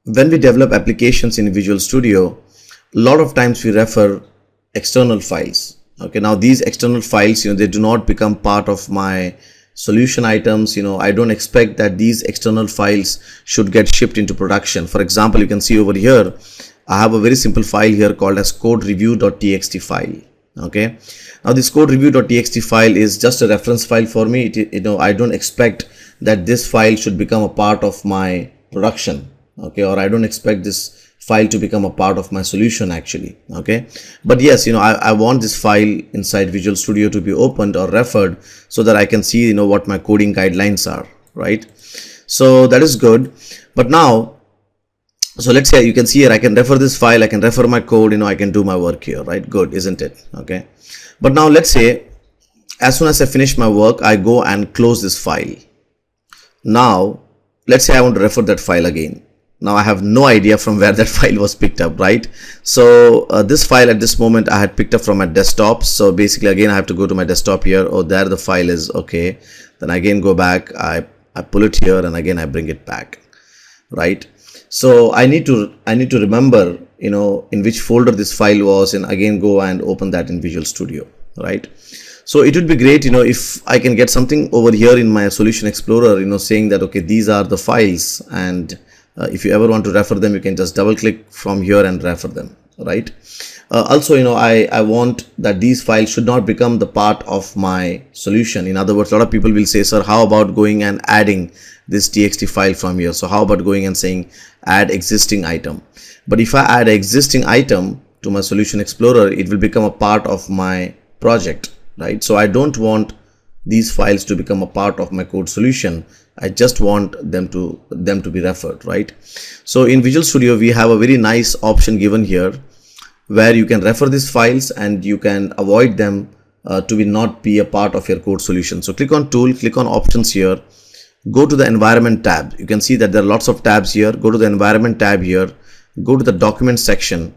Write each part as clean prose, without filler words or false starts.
when we develop applications in Visual Studio, a lot of times we refer external files. Okay, now these external files, they do not become part of my solution items. I don't expect that these external files should get shipped into production. For example, you can see over here, I have a very simple file here called as code review.txt file. Okay, now this code review.txt file is just a reference file for me. I don't expect that this file should become a part of my production. Okay, or I don't expect this file to become a part of my solution actually. Okay, but yes, I want this file inside Visual Studio to be opened or referred so that I can see what my coding guidelines are, right? So that is good. But now, so let's say you can see here, I can refer this file, I can refer my code, I can do my work here, right? Good, isn't it? Okay, but now let's say as soon as I finish my work, I go and close this file. Now let's say I want to refer that file again. Now I have no idea from where that file was picked up, right? So this file at this moment I had picked up from my desktop. So basically again I have to go to my desktop here. Oh, there the file is. Okay, then again go back, I pull it here and again I bring it back, right? So I need to remember in which folder this file was, and again go and open that in Visual Studio, right? So it would be great if I can get something over here in my Solution Explorer saying that okay, these are the files, and if you ever want to refer them, you can just double click from here and refer them, right? Also, I want that these files should not become the part of my solution. In other words, a lot of people will say, sir, how about going and adding this txt file from here? So how about going and saying add existing item? But if I add an existing item to my Solution Explorer, it will become a part of my project, right? So I don't want these files to become a part of my code solution. I just want them to be referred, right? So in Visual Studio, we have a very nice option given here where you can refer these files and you can avoid them to not be a part of your code solution. So click on Tool, click on Options here, go to the Environment tab. You can see that there are lots of tabs here. Go to the Environment tab here, go to the Document section,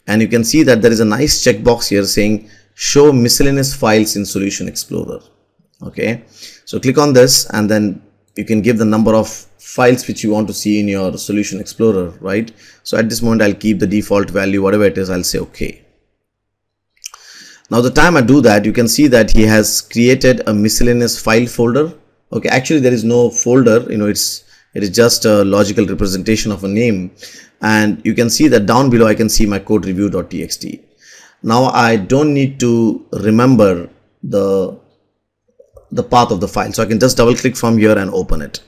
and you can see that there is a nice checkbox here saying Show Miscellaneous Files in Solution Explorer. Okay, so click on this and then you can give the number of files which you want to see in your Solution Explorer, right? So at this moment, I'll keep the default value, whatever it is, I'll say okay. Now the time I do that, you can see that he has created a miscellaneous file folder. Okay, actually there is no folder, it is just a logical representation of a name. And you can see that down below, I can see my code review.txt. Now I don't need to remember the path of the file, so I can just double click from here and open it.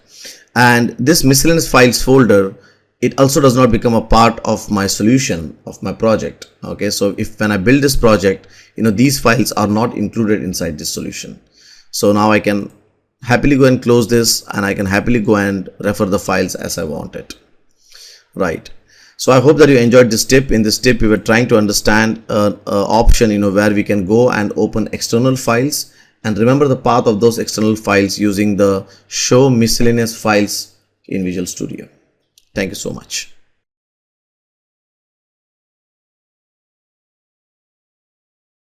And this miscellaneous files folder, it also does not become a part of my solution of my project. Okay, so when I build this project, these files are not included inside this solution. So now I can happily go and close this, and I can happily go and refer the files as I want it, right? So I hope that you enjoyed this tip. In this tip, we were trying to understand an option where we can go and open external files and remember the path of those external files using the Show Miscellaneous Files in Visual Studio. Thank you so much.